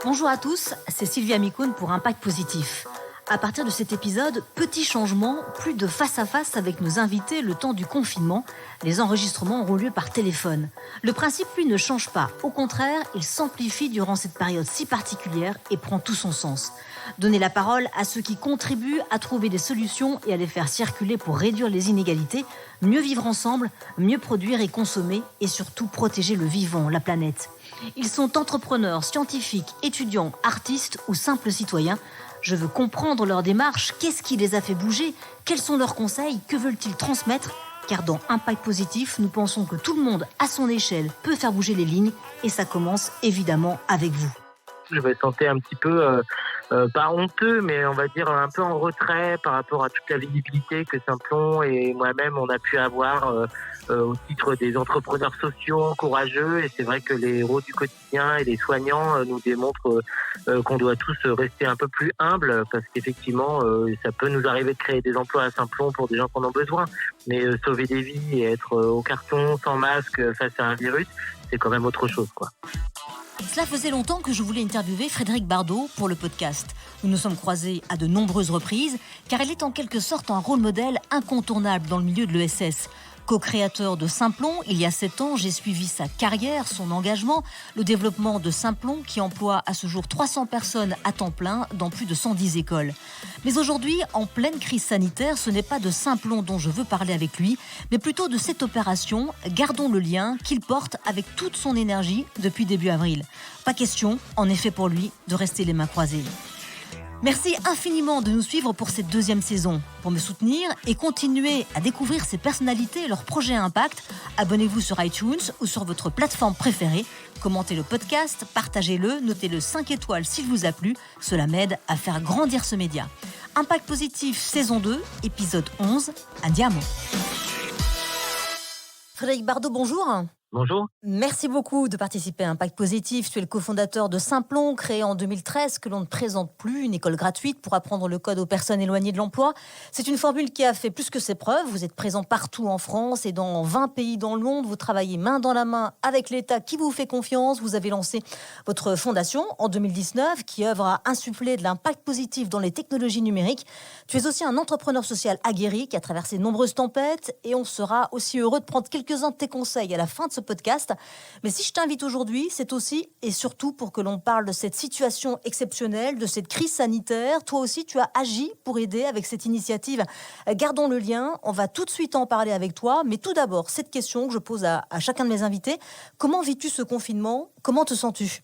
Bonjour à tous, c'est Sylvia Micone pour Impact Positif. À partir de cet épisode, petit changement, plus de face à face avec nos invités le temps du confinement. Les enregistrements auront lieu par téléphone. Le principe, lui, ne change pas. Au contraire, il s'amplifie durant cette période si particulière et prend tout son sens. Donner la parole à ceux qui contribuent à trouver des solutions et à les faire circuler pour réduire les inégalités, mieux vivre ensemble, mieux produire et consommer et surtout protéger le vivant, la planète. Ils sont entrepreneurs, scientifiques, étudiants, artistes ou simples citoyens. Je veux comprendre leur démarche, qu'est-ce qui les a fait bouger, quels sont leurs conseils, que veulent-ils transmettre ? Car dans Impact Positif, nous pensons que tout le monde, à son échelle, peut faire bouger les lignes et ça commence évidemment avec vous. Je me sentais un petit peu, pas honteux, mais on va dire un peu en retrait par rapport à toute la visibilité que Simplon et moi-même on a pu avoir au titre des entrepreneurs sociaux courageux. Et c'est vrai que les héros du quotidien et les soignants nous démontrent qu'on doit tous rester un peu plus humbles parce qu'effectivement, ça peut nous arriver de créer des emplois à Simplon pour des gens qui en ont besoin. Mais sauver des vies et être au carton, sans masque, face à un virus, c'est quand même autre chose, quoi. Cela faisait longtemps que je voulais interviewer Frédéric Bardot pour le podcast. Nous nous sommes croisés à de nombreuses reprises, car elle est en quelque sorte un rôle modèle incontournable dans le milieu de l'ESS. Co-créateur de Simplon, il y a 7 ans, j'ai suivi sa carrière, son engagement, le développement de Simplon qui emploie à ce jour 300 personnes à temps plein dans plus de 110 écoles. Mais aujourd'hui, en pleine crise sanitaire, ce n'est pas de Simplon dont je veux parler avec lui, mais plutôt de cette opération, Gardons le lien, qu'il porte avec toute son énergie depuis début avril. Pas question, en effet pour lui, de rester les mains croisées. Merci infiniment de nous suivre pour cette 2e saison. Pour me soutenir et continuer à découvrir ces personnalités et leurs projets à impact, abonnez-vous sur iTunes ou sur votre plateforme préférée. Commentez le podcast, partagez-le, notez-le 5 étoiles s'il vous a plu. Cela m'aide à faire grandir ce média. Impact Positif, saison 2, épisode 11, Andiamo. Frédéric Bardot, bonjour. Bonjour. Merci beaucoup de participer à Impact Positif. Tu es le cofondateur de Simplon, créé en 2013, que l'on ne présente plus, une école gratuite pour apprendre le code aux personnes éloignées de l'emploi. C'est une formule qui a fait plus que ses preuves. Vous êtes présent partout en France et dans 20 pays dans le monde. Vous travaillez main dans la main avec l'État qui vous fait confiance. Vous avez lancé votre fondation en 2019 qui œuvre à insuffler de l'impact positif dans les technologies numériques. Tu es aussi un entrepreneur social aguerri qui a traversé de nombreuses tempêtes et on sera aussi heureux de prendre quelques-uns de tes conseils à la fin de ce podcast. Mais si je t'invite aujourd'hui, c'est aussi et surtout pour que l'on parle de cette situation exceptionnelle, de cette crise sanitaire. Toi aussi, tu as agi pour aider avec cette initiative. Gardons le lien. On va tout de suite en parler avec toi. Mais tout d'abord, cette question que je pose à chacun de mes invités. Comment vis-tu ce confinement ? Comment te sens-tu ?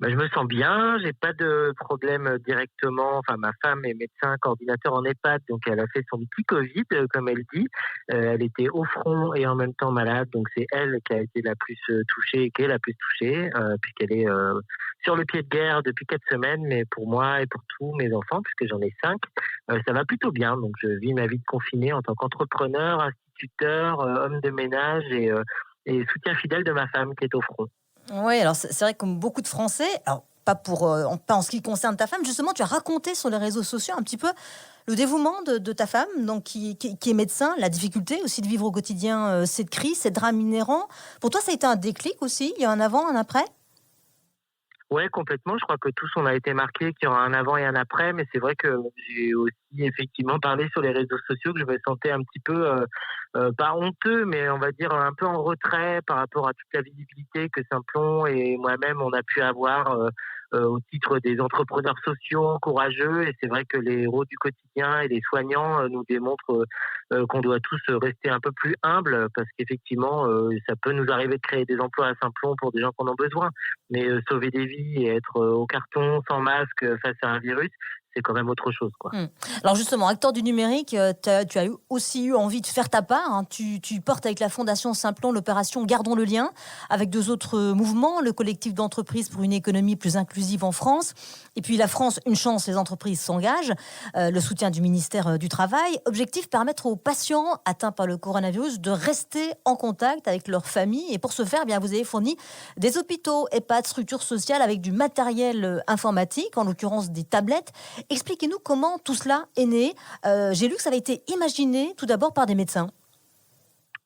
Je me sens bien, j'ai pas de problème directement. Enfin, ma femme est médecin coordinateur en EHPAD, donc elle a fait son petit Covid, comme elle dit. Elle était au front et en même temps malade, donc c'est elle qui a été la plus touchée et qui est la plus touchée, puisqu'elle est sur le pied de guerre depuis 4 semaines. Mais pour moi et pour tous mes enfants, puisque j'en ai 5, ça va plutôt bien. Donc je vis ma vie de confiné en tant qu'entrepreneur, instituteur, homme de ménage et soutien fidèle de ma femme qui est au front. Oui, alors c'est vrai que comme beaucoup de Français, alors pas en ce qui concerne ta femme, justement, tu as raconté sur les réseaux sociaux un petit peu le dévouement de ta femme, donc qui est médecin, la difficulté aussi de vivre au quotidien cette crise, ces drames inhérents. Pour toi, ça a été un déclic aussi, il y a un avant, un après ? Ouais, complètement. Je crois que tous on a été marqués qu'il y aura un avant et un après, mais c'est vrai que j'ai aussi effectivement parlé sur les réseaux sociaux que je me sentais un petit peu, pas honteux, mais on va dire un peu en retrait par rapport à toute la visibilité que Simplon et moi-même on a pu avoir au titre des entrepreneurs sociaux courageux. Et c'est vrai que les héros du quotidien et les soignants nous démontrent qu'on doit tous rester un peu plus humbles parce qu'effectivement, ça peut nous arriver de créer des emplois à Simplon pour des gens qui en ont besoin. Mais sauver des vies et être au carton, sans masque, face à un virus, c'est quand même autre chose, quoi. Alors justement, acteur du numérique, tu as aussi eu envie de faire ta part. Hein. Tu portes avec la Fondation Simplon l'opération Gardons le lien, avec 2 autres mouvements, le collectif d'entreprises pour une économie plus inclusive en France, et puis la France, une chance, les entreprises s'engagent, le soutien du ministère du Travail. Objectif, permettre aux patients atteints par le coronavirus de rester en contact avec leur famille. Et pour ce faire, vous avez fourni des hôpitaux, EHPAD, structures sociales avec du matériel informatique, en l'occurrence des tablettes. Expliquez-nous comment tout cela est né. J'ai lu que ça avait été imaginé tout d'abord par des médecins.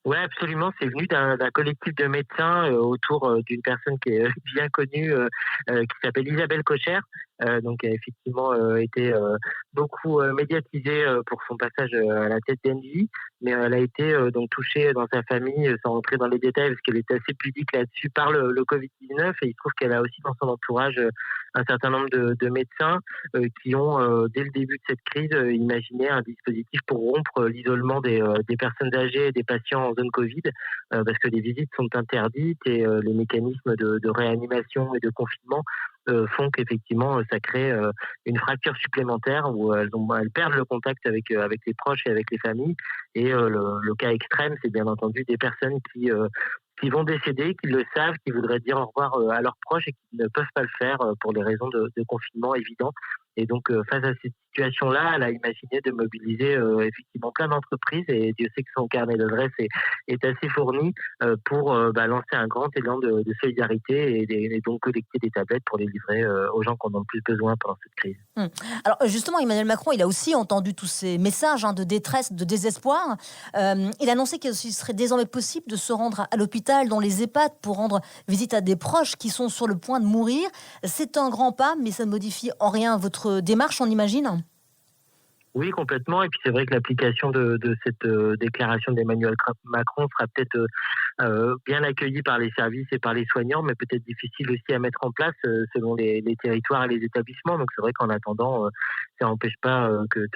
Ouais, absolument. C'est venu d'un collectif de médecins autour d'une personne qui est bien connue, qui s'appelle Isabelle Cocher, donc qui a effectivement été beaucoup médiatisée pour son passage à la tête d'Engie, mais elle a été donc touchée dans sa famille, sans rentrer dans les détails, parce qu'elle était assez pudique là-dessus par le Covid-19, et il se trouve qu'elle a aussi dans son entourage un certain nombre de médecins qui ont, dès le début de cette crise, imaginé un dispositif pour rompre l'isolement des personnes âgées et des patients en zone Covid, parce que les visites sont interdites et les mécanismes de réanimation et de confinement font qu'effectivement ça crée une fracture supplémentaire où elles perdent le contact avec les proches et avec les familles. Et le cas extrême, c'est bien entendu des personnes qui vont décéder, qui le savent, qui voudraient dire au revoir à leurs proches et qui ne peuvent pas le faire pour des raisons de confinement évidentes. Et donc, face à cette situation-là, elle a imaginé de mobiliser effectivement plein d'entreprises, et Dieu sait que son carnet d'adresses est assez fourni pour lancer un grand élan de solidarité et donc collecter des tablettes pour les livrer aux gens qui en ont le plus besoin pendant cette crise. Alors justement, Emmanuel Macron, il a aussi entendu tous ces messages de détresse, de désespoir. Il a annoncé qu'il serait désormais possible de se rendre à l'hôpital, dans les EHPAD, pour rendre visite à des proches qui sont sur le point de mourir. C'est un grand pas, mais ça ne modifie en rien votre démarche, on imagine ? Oui, complètement. Et puis c'est vrai que l'application de cette déclaration d'Emmanuel Macron sera peut-être bien accueillie par les services et par les soignants, mais peut-être difficile aussi à mettre en place selon les territoires et les établissements. Donc c'est vrai qu'en attendant, ça n'empêche pas que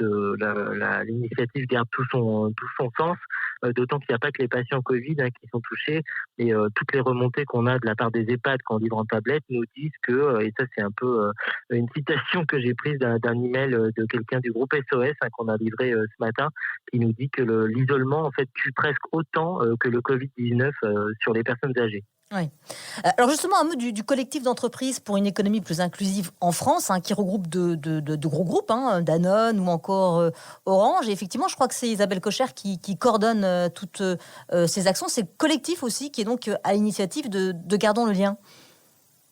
l'initiative garde tout son sens, d'autant qu'il n'y a pas que les patients Covid qui sont touchés. Et toutes les remontées qu'on a de la part des EHPAD qu'on livre en tablette nous disent que, et ça c'est un peu une citation que j'ai prise d'un email de quelqu'un du groupe SOS qu'on a livré ce matin, qui nous dit que l'isolement en fait tue presque autant que le Covid-19 sur les personnes âgées. Oui. Alors justement, un mot du collectif d'entreprises pour une économie plus inclusive en France, qui regroupe de gros groupes, Danone ou encore Orange. Et effectivement, je crois que c'est Isabelle Cocher qui coordonne toutes ces actions. C'est le collectif aussi qui est donc à l'initiative de Gardons le lien.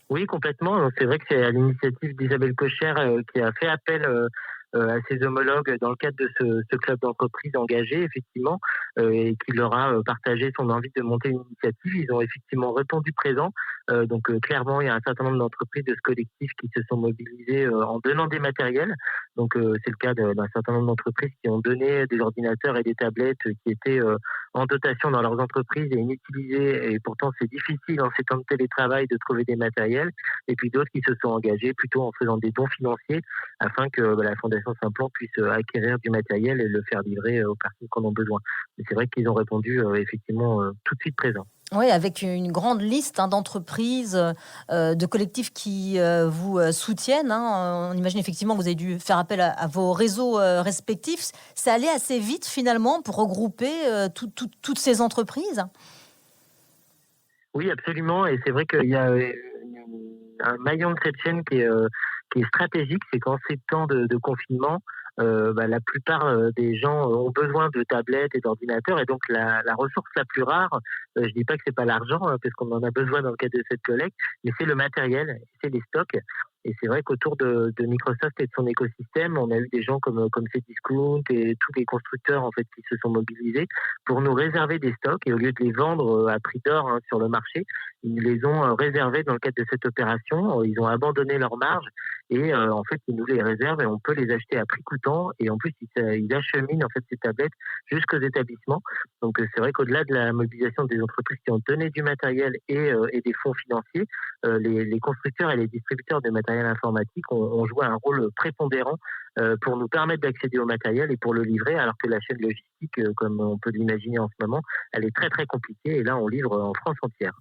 Oui, complètement. C'est vrai que c'est à l'initiative d'Isabelle Cocher qui a fait appel à ses homologues dans le cadre de ce club d'entreprise engagé, effectivement, et qui leur a partagé son envie de monter une initiative. Ils ont effectivement répondu présent. Donc clairement, il y a un certain nombre d'entreprises de ce collectif qui se sont mobilisées en donnant des matériels. Donc c'est le cas d'un certain nombre d'entreprises qui ont donné des ordinateurs et des tablettes qui étaient en dotation dans leurs entreprises et inutilisés, et pourtant c'est difficile en ces temps de télétravail de trouver des matériels, et puis d'autres qui se sont engagés plutôt en faisant des dons financiers afin que la Fondation Simplon puisse acquérir du matériel et le faire livrer aux personnes qui en ont besoin. Mais c'est vrai qu'ils ont répondu effectivement tout de suite présent. Oui, avec une grande liste d'entreprises, de collectifs qui vous soutiennent. On imagine effectivement que vous avez dû faire appel à vos réseaux respectifs. C'est allé assez vite finalement pour regrouper toutes ces entreprises. Oui, absolument. Et c'est vrai qu'il y a un maillon de cette chaîne qui est stratégique, c'est qu'en ces temps de confinement, la plupart des gens ont besoin de tablettes et d'ordinateurs, et donc la ressource la plus rare, je dis pas que c'est pas l'argent, parce qu'on en a besoin dans le cadre de cette collecte, mais c'est le matériel, c'est les stocks. Et c'est vrai qu'autour de Microsoft et de son écosystème, on a eu des gens comme Cdiscount et tous les constructeurs en fait qui se sont mobilisés pour nous réserver des stocks, et au lieu de les vendre à prix d'or sur le marché, ils les ont réservés dans le cadre de cette opération. Ils ont abandonné leur marge et en fait ils nous les réservent et on peut les acheter à prix coûtant, et en plus ils acheminent en fait ces tablettes jusqu'aux établissements. Donc c'est vrai qu'au-delà de la mobilisation des entreprises qui ont donné du matériel et des fonds financiers, les constructeurs et les distributeurs de matériel informatique ont joué un rôle prépondérant pour nous permettre d'accéder au matériel et pour le livrer, alors que la chaîne logistique, comme on peut l'imaginer en ce moment, elle est très très compliquée, et là on livre en France entière.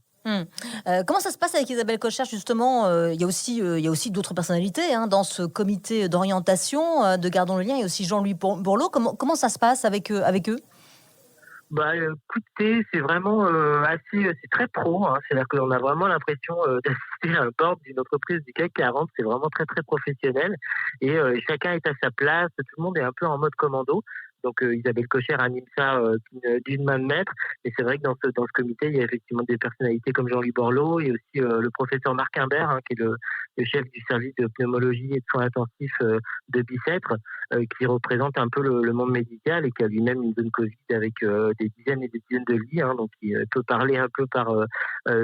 Comment ça se passe avec Isabelle Cocher justement? Il y a aussi d'autres personnalités dans ce comité d'orientation de Gardons le lien. Il y a aussi Jean-Louis Bourlot. Comment ça se passe avec eux? Écoutez, c'est vraiment c'est très pro. C'est-à-dire qu'on a vraiment l'impression d'assister à un board d'une entreprise du CAC 40. C'est vraiment très très professionnel, et chacun est à sa place. Tout le monde est un peu en mode commando. Donc Isabelle Cocher anime ça d'une main de maître. Et c'est vrai que dans ce comité, il y a effectivement des personnalités comme Jean-Louis Borloo et aussi le professeur Marc Imbert, qui est le chef du service de pneumologie et de soins intensifs de Bicêtre, qui représente un peu le monde médical et qui a lui-même une zone Covid avec des dizaines et des dizaines de lits. Donc il peut parler un peu par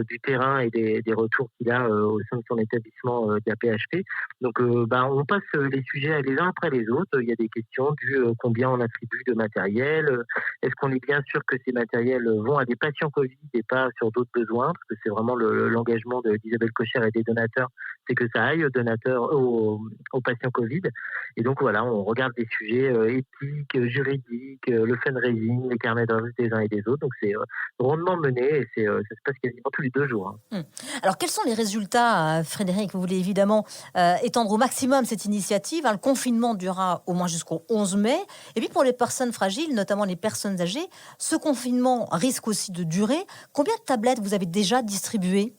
du terrain et des retours qu'il a au sein de son établissement de la PHP. Donc on passe les sujets les uns après les autres. Il y a des questions du combien on attribue de matériel, est-ce qu'on est bien sûr que ces matériels vont à des patients Covid et pas sur d'autres besoins, parce que c'est vraiment l'engagement d'Isabelle Cocher et des donateurs, c'est que ça aille aux donateurs, aux patients Covid. Et donc voilà, on regarde des sujets éthiques, juridiques, le fundraising, les carnets d'adresses des uns et des autres. Donc c'est rondement mené et ça se passe quasiment tous les 2 jours. Alors quels sont les résultats, Frédéric? Vous voulez évidemment étendre au maximum cette initiative. Le confinement durera au moins jusqu'au 11 mai. Et puis pour les personnes fragiles, notamment les personnes âgées, ce confinement risque aussi de durer. Combien de tablettes vous avez déjà distribuées?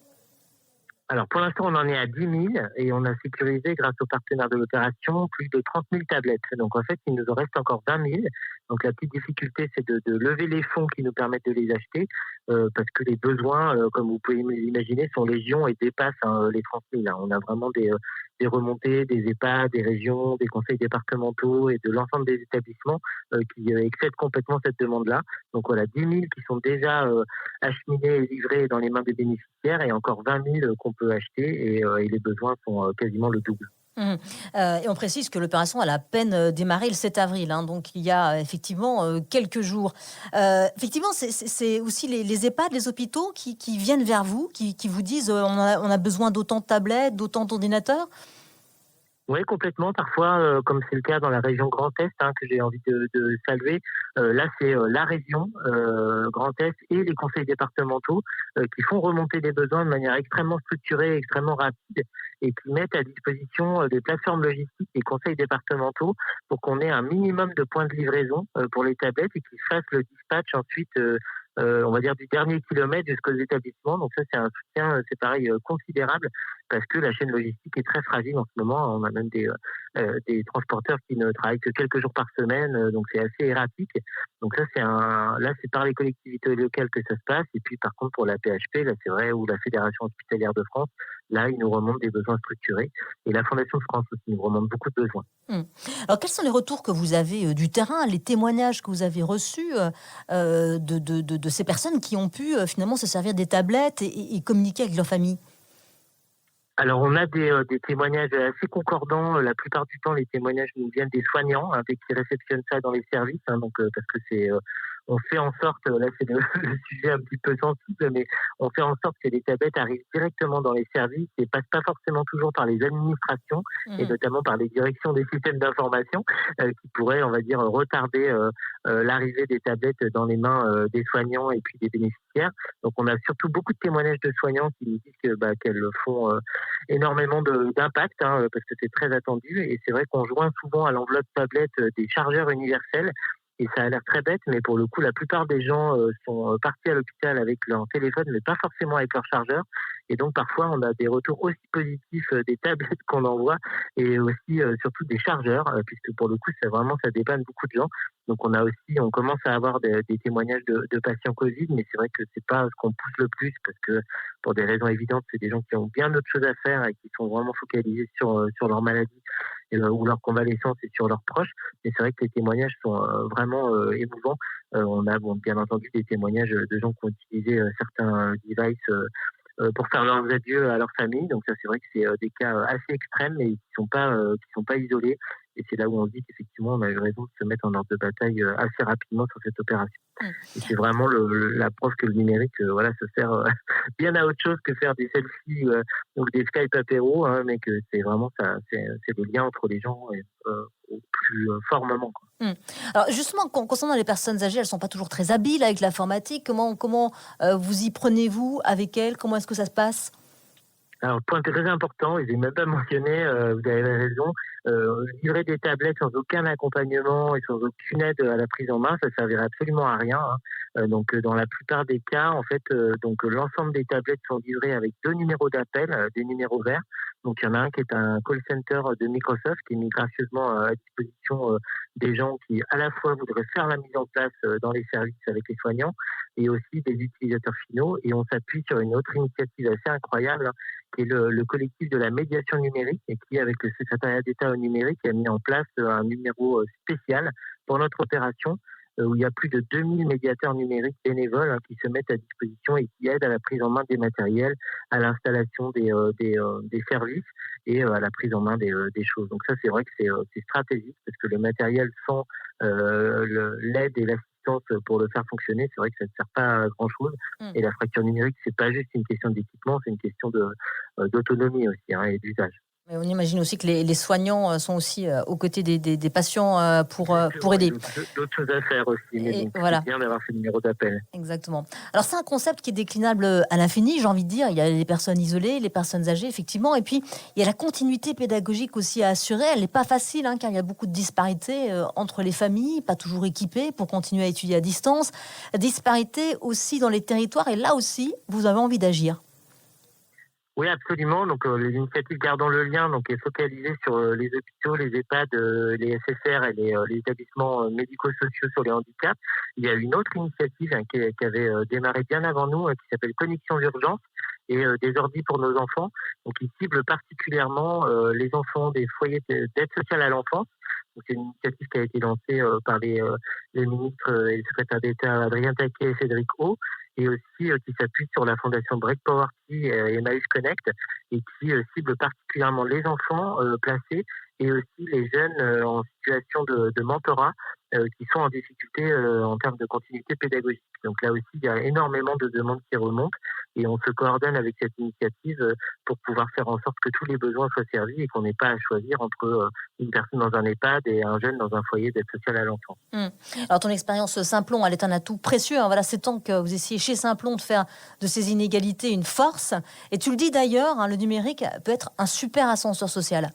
Alors pour l'instant, on en est à 10 000 et on a sécurisé grâce aux partenaires de l'opération plus de 30 000 tablettes. Donc en fait, il nous en reste encore 20 000. Donc la petite difficulté, c'est de lever les fonds qui nous permettent de les acheter parce que les besoins, comme vous pouvez l'imaginer, sont légion et dépassent les 30 000. On a vraiment des remontées, des EHPAD, des régions, des conseils départementaux et de l'ensemble des établissements qui excèdent complètement cette demande-là. Donc voilà, 10 000 qui sont déjà acheminés et livrés dans les mains des bénéficiaires et encore 20 000 qu'on peut acheter et les besoins sont quasiment le double. Et on précise que l'opération a à peine démarré le 7 avril, donc il y a effectivement quelques jours. Effectivement, c'est aussi les EHPAD, les hôpitaux qui viennent vers vous, qui vous disent on a besoin d'autant de tablettes, d'autant d'ordinateurs. Oui, complètement. Parfois, comme c'est le cas dans la région Grand Est, que j'ai envie de saluer, là c'est la région Grand Est et les conseils départementaux qui font remonter des besoins de manière extrêmement structurée, extrêmement rapide et qui mettent à disposition des plateformes logistiques des conseils départementaux pour qu'on ait un minimum de points de livraison pour les tablettes et qu'ils fassent le dispatch ensuite on va dire du dernier kilomètre jusqu'aux établissements. Donc ça, c'est un soutien, c'est pareil, considérable parce que la chaîne logistique est très fragile en ce moment. On a même des transporteurs qui ne travaillent que quelques jours par semaine, donc c'est assez erratique. Donc ça, là, c'est par les collectivités locales que ça se passe. Et puis, par contre, pour la PHP, là, c'est vrai, ou la Fédération hospitalière de France, là, ils nous remontent des besoins structurés. Et la Fondation de France aussi nous remonte beaucoup de besoins. Alors, quels sont les retours que vous avez du terrain, les témoignages que vous avez reçus de ces personnes qui ont pu finalement se servir des tablettes et communiquer avec leur famille? Alors, on a des témoignages assez concordants. La plupart du temps, les témoignages nous viennent des soignants qui réceptionnent ça dans les services. Donc, parce que on fait en sorte, là c'est le sujet un petit peu sensible, mais on fait en sorte que les tablettes arrivent directement dans les services et passent pas forcément toujours par les administrations et notamment par les directions des systèmes d'information qui pourraient, on va dire, retarder l'arrivée des tablettes dans les mains des soignants et puis des bénéficiaires. Donc, on a surtout beaucoup de témoignages de soignants qui nous disent qu'elles font énormément d'impact parce que c'est très attendu et c'est vrai qu'on joint souvent à l'enveloppe tablette des chargeurs universels. Et ça a l'air très bête, mais pour le coup, la plupart des gens sont partis à l'hôpital avec leur téléphone, mais pas forcément avec leur chargeur. Et donc, parfois, on a des retours aussi positifs des tablettes qu'on envoie et aussi, surtout, des chargeurs, puisque pour le coup, ça dépanne beaucoup de gens. Donc, on commence à avoir des témoignages de patients Covid, mais c'est vrai que c'est pas ce qu'on pousse le plus, parce que pour des raisons évidentes, c'est des gens qui ont bien d'autres choses à faire et qui sont vraiment focalisés sur leur maladie ou leur convalescence et sur leurs proches. Mais c'est vrai que les témoignages sont vraiment émouvants. On a bien entendu des témoignages de gens qui ont utilisé certains devices pour faire leurs adieux à leur famille. Donc ça, c'est vrai que c'est des cas assez extrêmes mais qui sont pas isolés. Et c'est là où on se dit qu'effectivement, on a eu raison de se mettre en ordre de bataille assez rapidement sur cette opération. Et c'est vraiment la preuve que le numérique, ça sert bien à autre chose que faire des selfies ou des Skype apéro, mais que c'est vraiment ça, c'est le lien entre les gens au plus fort moment. Alors justement, concernant les personnes âgées, elles sont pas toujours très habiles avec l'informatique. Comment vous y prenez-vous avec elles? Comment est-ce que ça se passe? Alors, point très important, je n'ai même pas mentionné, vous avez raison, livrer des tablettes sans aucun accompagnement et sans aucune aide à la prise en main, ça ne servirait absolument à rien. Donc, dans la plupart des cas, en fait, l'ensemble des tablettes sont livrées avec 2 numéros d'appel, des numéros verts. Donc il y en a un qui est un call center de Microsoft qui est mis gracieusement à disposition des gens qui à la fois voudraient faire la mise en place dans les services avec les soignants et aussi des utilisateurs finaux. Et on s'appuie sur une autre initiative assez incroyable, hein, qui est le collectif de la médiation numérique et qui, avec le secrétariat d'État au numérique, a mis en place un numéro spécial pour notre opération où il y a plus de 2000 médiateurs numériques bénévoles, hein, qui se mettent à disposition et qui aident à la prise en main des matériels, à l'installation des services et à la prise en main des choses. Donc ça, c'est vrai que c'est stratégique parce que le matériel sans l'aide et l'assistance pour le faire fonctionner, c'est vrai que ça ne sert pas à grand-chose. Et la fracture numérique, c'est pas juste une question d'équipement, c'est une question d'autonomie aussi, hein, et d'usage. Mais on imagine aussi que les soignants sont aussi aux côtés des patients pour aider. D'autres choses à faire aussi, mais Et donc voilà. c'est bien d'avoir ce numéro d'appel. Exactement. Alors c'est un concept qui est déclinable à l'infini, j'ai envie de dire. Il y a les personnes isolées, les personnes âgées, effectivement. Et puis, il y a la continuité pédagogique aussi à assurer. Elle n'est pas facile, hein, car il y a beaucoup de disparités entre les familles, pas toujours équipées pour continuer à étudier à distance. Disparités aussi dans les territoires. Et là aussi, vous avez envie d'agir. Oui, absolument. Donc, l'initiative Gardons le lien donc, est focalisée sur les hôpitaux, les EHPAD, les SSR et les établissements médico-sociaux sur les handicaps. Il y a une autre initiative, hein, qui avait démarré bien avant nous, qui s'appelle Connexion d'urgence et des ordis pour nos enfants. Donc, qui cible particulièrement les enfants des foyers d'aide sociale à l'enfance. Donc, c'est une initiative qui a été lancée par les ministres et le secrétaire d'État Adrien Taquet et Cédric O, et aussi qui s'appuie sur la fondation Break Poverty et Emmaüs Connect, et qui cible particulièrement les enfants placés et aussi les jeunes en situation de mentorat qui sont en difficulté en termes de continuité pédagogique. Donc là aussi, il y a énormément de demandes qui remontent et on se coordonne avec cette initiative pour pouvoir faire en sorte que tous les besoins soient servis et qu'on n'ait pas à choisir entre une personne dans un EHPAD et un jeune dans un foyer d'aide sociale à l'enfant. Alors ton expérience Simplon, elle est un atout précieux, hein. Voilà, c'est temps que vous essayez chez Simplon de faire de ces inégalités une force. Et tu le dis d'ailleurs, hein, le numérique peut être un super ascenseur social.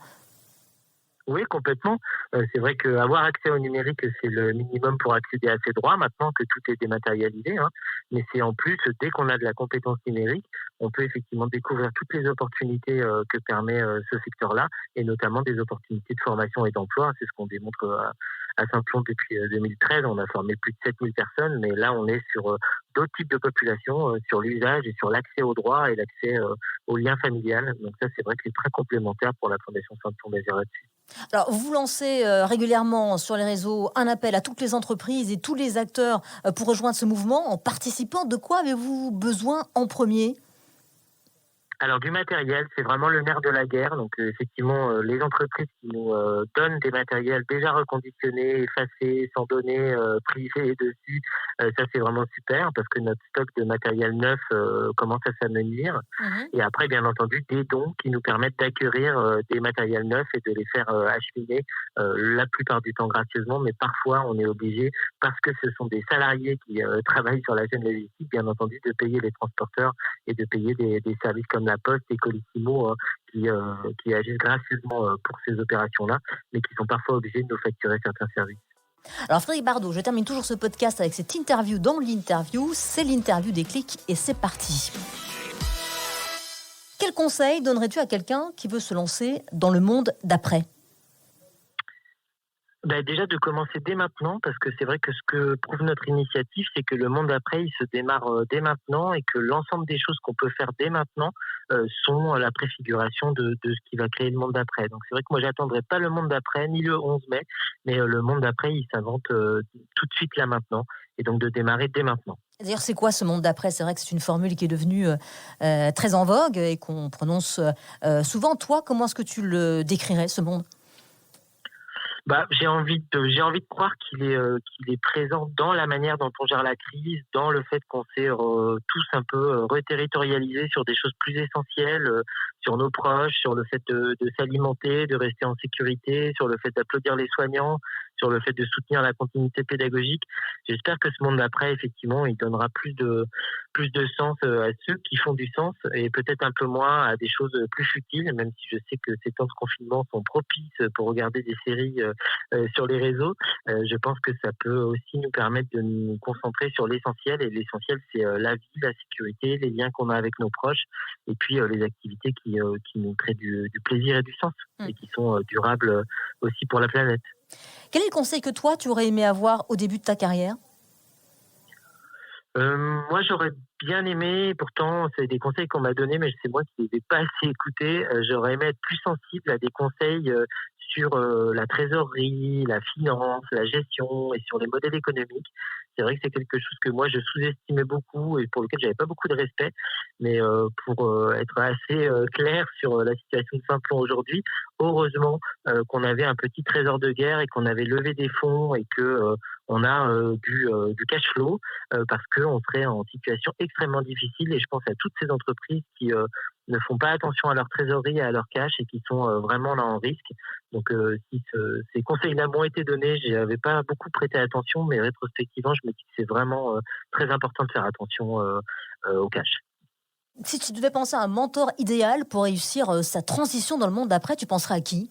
Oui, complètement. C'est vrai qu'avoir accès au numérique, c'est le minimum pour accéder à ses droits, maintenant que tout est dématérialisé, hein. Mais c'est en plus, dès qu'on a de la compétence numérique, on peut effectivement découvrir toutes les opportunités que permet ce secteur-là, et notamment des opportunités de formation et d'emploi. C'est ce qu'on démontre à Saint-Plon depuis 2013. On a formé plus de 7000 personnes, mais là, on est sur d'autres types de populations, sur l'usage et sur l'accès aux droits et l'accès au lien familial. Donc ça, c'est vrai que c'est très complémentaire pour la Fondation Saint-Plon d'Azur là-dessus. Alors, vous lancez régulièrement sur les réseaux un appel à toutes les entreprises et tous les acteurs pour rejoindre ce mouvement en participant. De quoi avez-vous besoin en premier ? Alors du matériel, c'est vraiment le nerf de la guerre. Donc effectivement, les entreprises qui nous donnent des matériels déjà reconditionnés, effacés, sans données privées dessus, ça c'est vraiment super parce que notre stock de matériel neuf commence à s'amenuire. Et après, bien entendu, des dons qui nous permettent d'acquérir des matériels neufs et de les faire acheminer la plupart du temps gracieusement, mais parfois on est obligé, parce que ce sont des salariés qui travaillent sur la chaîne logistique, bien entendu, de payer les transporteurs et de payer des services comme la Poste et Colissimo qui agissent gracieusement pour ces opérations-là, mais qui sont parfois obligés de nous facturer certains services. Alors Frédéric Bardot, je termine toujours ce podcast avec cette interview dans l'interview. C'est l'interview des clics et c'est parti. Quel conseil donnerais-tu à quelqu'un qui veut se lancer dans le monde d'après ? Déjà de commencer dès maintenant, parce que c'est vrai que ce que prouve notre initiative, c'est que le monde d'après, il se démarre dès maintenant et que l'ensemble des choses qu'on peut faire dès maintenant sont la préfiguration de ce qui va créer le monde d'après. Donc c'est vrai que moi, j'attendrai pas le monde d'après, ni le 11 mai, mais le monde d'après, il s'invente tout de suite là maintenant, et donc de démarrer dès maintenant. D'ailleurs, c'est quoi ce monde d'après ? C'est vrai que c'est une formule qui est devenue très en vogue et qu'on prononce souvent. Toi, comment est-ce que tu le décrirais, ce monde ? J'ai envie de croire qu'il est présent dans la manière dont on gère la crise, dans le fait qu'on s'est tous un peu reterritorialisés sur des choses plus essentielles, sur nos proches, sur le fait de s'alimenter, de rester en sécurité, sur le fait d'applaudir les soignants, sur le fait de soutenir la continuité pédagogique. J'espère que ce monde d'après, effectivement, il donnera plus de sens à ceux qui font du sens et peut-être un peu moins à des choses plus futiles, même si je sais que ces temps de confinement sont propices pour regarder des séries sur les réseaux. Je pense que ça peut aussi nous permettre de nous concentrer sur l'essentiel, et l'essentiel, c'est la vie, la sécurité, les liens qu'on a avec nos proches, et puis les activités qui nous créent du plaisir et du sens, et qui sont durables aussi pour la planète. Quel est le conseil que toi, tu aurais aimé avoir au début de ta carrière ? Moi, j'aurais bien aimé, pourtant, c'est des conseils qu'on m'a donnés, mais c'est moi qui ne les ai pas assez écoutés. J'aurais aimé être plus sensible à des conseils sur la trésorerie, la finance, la gestion et sur les modèles économiques. C'est vrai que c'est quelque chose que moi, je sous-estimais beaucoup et pour lequel j'avais pas beaucoup de respect. Mais pour être assez clair sur la situation de Simplon aujourd'hui, heureusement qu'on avait un petit trésor de guerre et qu'on avait levé des fonds et que on a du cash flow parce qu'on serait en situation extrêmement difficile, et je pense à toutes ces entreprises qui ne font pas attention à leur trésorerie et à leur cash et qui sont vraiment là en risque. Donc si ces conseils-là m'ont été donnés, je n'avais pas beaucoup prêté attention, mais rétrospectivement, je me dis que c'est vraiment très important de faire attention au cash. Si tu devais penser à un mentor idéal pour réussir sa transition dans le monde d'après, tu penserais à qui ?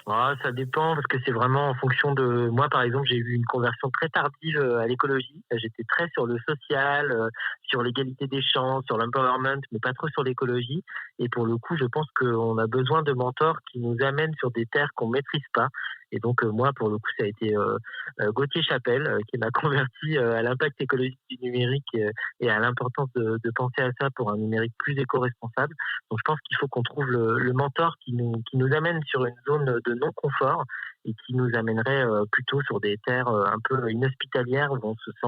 Ah, ça dépend parce que c'est vraiment en fonction de moi. Par exemple, j'ai eu une conversion très tardive à l'écologie. J'étais très sur le social, sur l'égalité des chances, sur l'empowerment, mais pas trop sur l'écologie. Et pour le coup, je pense qu'on a besoin de mentors qui nous amènent sur des terres qu'on maîtrise pas. Et donc moi, pour le coup, ça a été Gauthier Chapelle qui m'a converti à l'impact écologique du numérique et à l'importance de penser à ça pour un numérique plus éco-responsable. Donc je pense qu'il faut qu'on trouve le mentor qui nous amène sur une zone de non-confort et qui nous amènerait plutôt sur des terres un peu inhospitalières où on se sent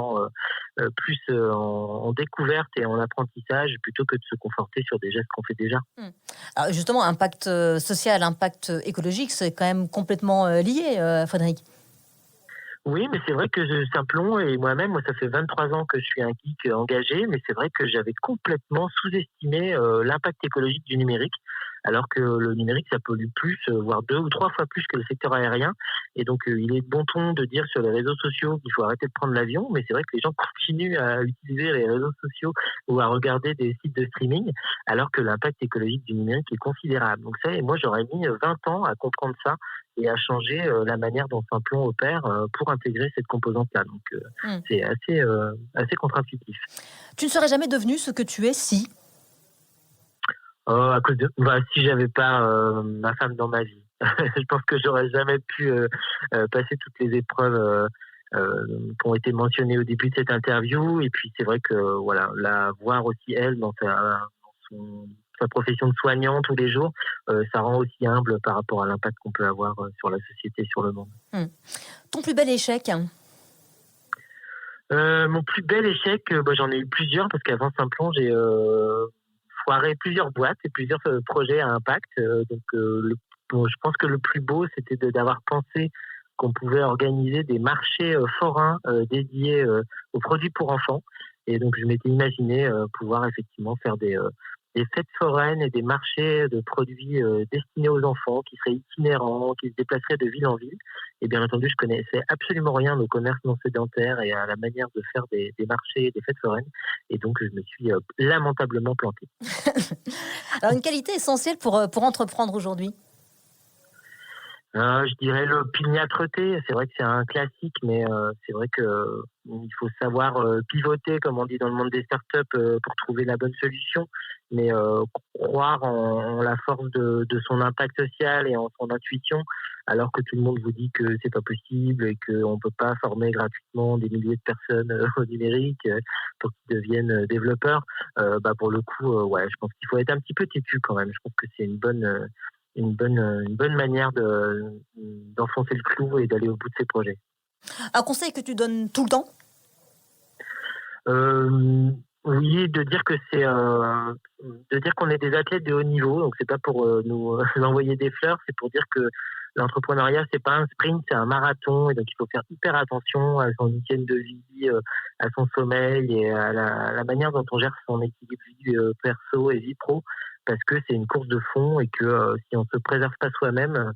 plus en découverte et en apprentissage plutôt que de se conforter sur des gestes qu'on fait déjà. Alors justement, impact social, impact écologique, c'est quand même complètement lié, Frédéric. Oui, mais c'est vrai que Simplon et moi-même, ça fait 23 ans que je suis un geek engagé, mais c'est vrai que j'avais complètement sous-estimé l'impact écologique du numérique, alors que le numérique, ça pollue plus, voire 2 ou 3 fois plus que le secteur aérien. Et donc, il est de bon ton de dire sur les réseaux sociaux qu'il faut arrêter de prendre l'avion, mais c'est vrai que les gens continuent à utiliser les réseaux sociaux ou à regarder des sites de streaming, alors que l'impact écologique du numérique est considérable. Donc ça, et moi, j'aurais mis 20 ans à comprendre ça et à changer la manière dont Simplon opère pour intégrer cette composante-là. Donc, c'est assez contre-intuitif. Tu ne serais jamais devenu ce que tu es si à cause de, si j'avais pas ma femme dans ma vie. Je pense que j'aurais jamais pu passer toutes les épreuves qui ont été mentionnées au début de cette interview. Et puis, c'est vrai que voilà, la voir aussi, elle, dans sa profession de soignant tous les jours, ça rend aussi humble par rapport à l'impact qu'on peut avoir sur la société, sur le monde. Ton plus bel échec ? Mon plus bel échec, j'en ai eu plusieurs parce qu'avant Simplon, j'ai foiré plusieurs boîtes et plusieurs projets à impact. Je pense que le plus beau, c'était d'avoir pensé qu'on pouvait organiser des marchés forains dédiés aux produits pour enfants. Et donc, je m'étais imaginé pouvoir effectivement faire des fêtes foraines et des marchés de produits destinés aux enfants qui seraient itinérants, qui se déplaceraient de ville en ville. Et bien entendu, je connaissais absolument rien au commerce non sédentaire et à la manière de faire des marchés et des fêtes foraines. Et donc, je me suis lamentablement planté. Alors, une qualité essentielle pour entreprendre aujourd'hui ? Je dirais l'opiniâtreté. C'est vrai que c'est un classique, mais c'est vrai que il faut savoir pivoter, comme on dit dans le monde des startups, pour trouver la bonne solution. Mais croire en la force de son impact social et en son intuition, alors que tout le monde vous dit que c'est pas possible et qu'on peut pas former gratuitement des milliers de personnes au numérique pour qu'ils deviennent développeurs. Pour le coup, je pense qu'il faut être un petit peu têtu quand même. Je pense que c'est une bonne manière d'enfoncer le clou et d'aller au bout de ses projets. Un conseil que tu donnes tout le temps ? Oui, de dire que de dire qu'on est des athlètes de haut niveau, donc c'est pas pour nous envoyer des fleurs, c'est pour dire que l'entrepreneuriat c'est pas un sprint, c'est un marathon, et donc il faut faire hyper attention à son hygiène de vie, à son sommeil et à la manière dont on gère son équilibre vie perso et vie pro. parce que c'est une course de fond et que si on se préserve pas soi-même,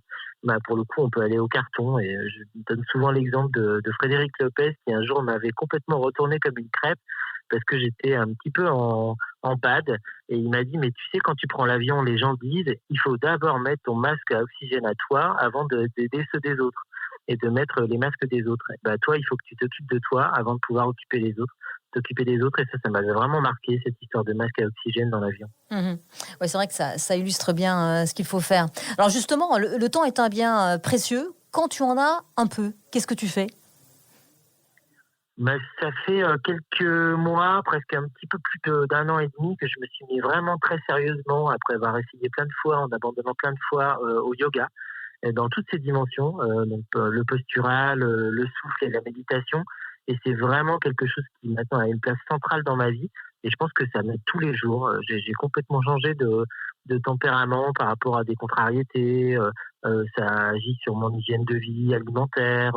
pour le coup, on peut aller au carton. Et je donne souvent l'exemple de Frédéric Lopez qui un jour m'avait complètement retourné comme une crêpe parce que j'étais un petit peu en bad. Et il m'a dit, mais tu sais, quand tu prends l'avion, les gens disent, il faut d'abord mettre ton masque à oxygène à toi avant d'aider ceux des autres et de mettre les masques des autres. Toi, il faut que tu t'occupes de toi avant de pouvoir t'occuper des autres. Et ça m'avait vraiment marqué, cette histoire de masque à oxygène dans l'avion. Oui, c'est vrai que ça illustre bien ce qu'il faut faire. Alors justement, le temps est un bien précieux. Quand tu en as un peu, qu'est-ce que tu fais ? Ça fait quelques mois, presque un petit peu plus d'un an et demi, que je me suis mis vraiment très sérieusement, après avoir essayé plein de fois, en abandonnant plein de fois, au yoga, et dans toutes ses dimensions, donc le postural, le souffle et la méditation. Et c'est vraiment quelque chose qui maintenant a une place centrale dans ma vie. Et je pense que ça m'aide tous les jours. J'ai complètement changé de tempérament par rapport à des contrariétés. Ça agit sur mon hygiène de vie alimentaire.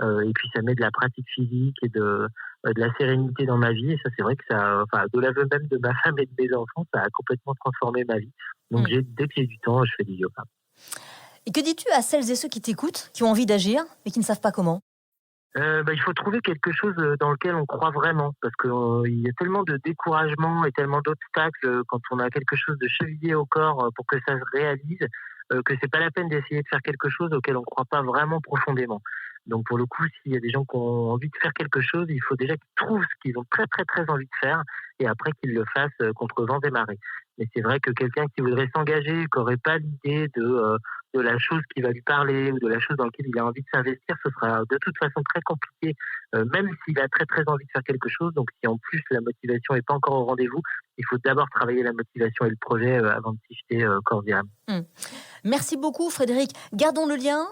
Et puis ça met de la pratique physique et de la sérénité dans ma vie. Et ça, c'est vrai que de l'aveu même de ma femme et de mes enfants, ça a complètement transformé ma vie. Donc dès que j'ai du temps, je fais du yoga. Et que dis-tu à celles et ceux qui t'écoutent, qui ont envie d'agir, mais qui ne savent pas comment ? Il faut trouver quelque chose dans lequel on croit vraiment, parce qu'il y a tellement de découragement et tellement d'obstacles quand on a quelque chose de chevillé au corps pour que ça se réalise, que c'est pas la peine d'essayer de faire quelque chose auquel on croit pas vraiment profondément. Donc pour le coup, s'il y a des gens qui ont envie de faire quelque chose, il faut déjà qu'ils trouvent ce qu'ils ont très très très envie de faire et après qu'ils le fassent contre vents et marées. Mais c'est vrai que quelqu'un qui voudrait s'engager, qui n'aurait pas l'idée de la chose qui va lui parler ou de la chose dans laquelle il a envie de s'investir, ce sera de toute façon très compliqué, même s'il a très très envie de faire quelque chose. Donc si en plus la motivation n'est pas encore au rendez-vous, il faut d'abord travailler la motivation et le projet avant de s'y jeter corps et âme. Merci beaucoup Frédéric. Gardons le lien.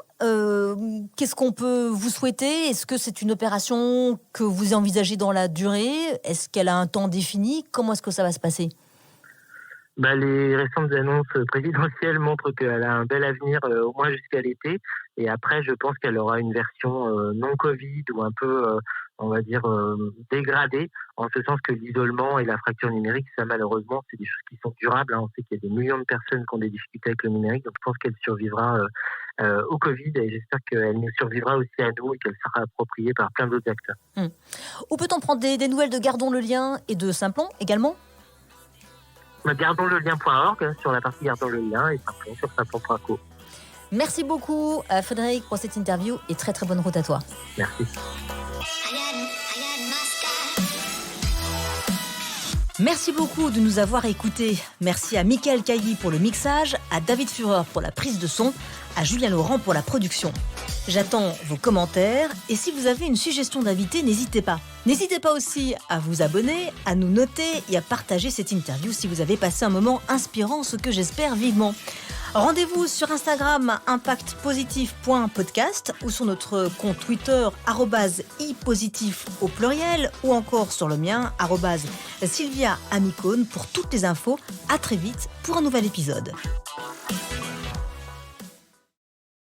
Qu'est-ce qu'on peut vous souhaiter ? Est-ce que c'est une opération que vous envisagez dans la durée ? Est-ce qu'elle a un temps défini ? Comment est-ce que ça va se passer ? Les récentes annonces présidentielles montrent qu'elle a un bel avenir au moins jusqu'à l'été. Et après, je pense qu'elle aura une version non Covid ou un peu, on va dire, dégradée, en ce sens que l'isolement et la fracture numérique, ça malheureusement, c'est des choses qui sont durables. On sait qu'il y a des millions de personnes qui ont des difficultés avec le numérique. Donc je pense qu'elle survivra au Covid et j'espère qu'elle nous survivra aussi à nous et qu'elle sera appropriée par plein d'autres acteurs. Où peut-on prendre des nouvelles de Gardons le lien et de Simplon également ? Gardonslelien.org sur la partie Gardons le lien et Simplon sur simplon.co. Merci beaucoup Frédéric pour cette interview et très très bonne route à toi. Merci. Merci beaucoup de nous avoir écoutés. Merci à Mickaël Cailly pour le mixage, à David Führer pour la prise de son, à Julien Laurent pour la production. J'attends vos commentaires et si vous avez une suggestion d'invité, n'hésitez pas. N'hésitez pas aussi à vous abonner, à nous noter et à partager cette interview si vous avez passé un moment inspirant, ce que j'espère vivement. Rendez-vous sur Instagram impactpositif.podcast ou sur notre compte Twitter @ipositif au pluriel ou encore sur le mien @Sylvia Amicone pour toutes les infos. À très vite pour un nouvel épisode.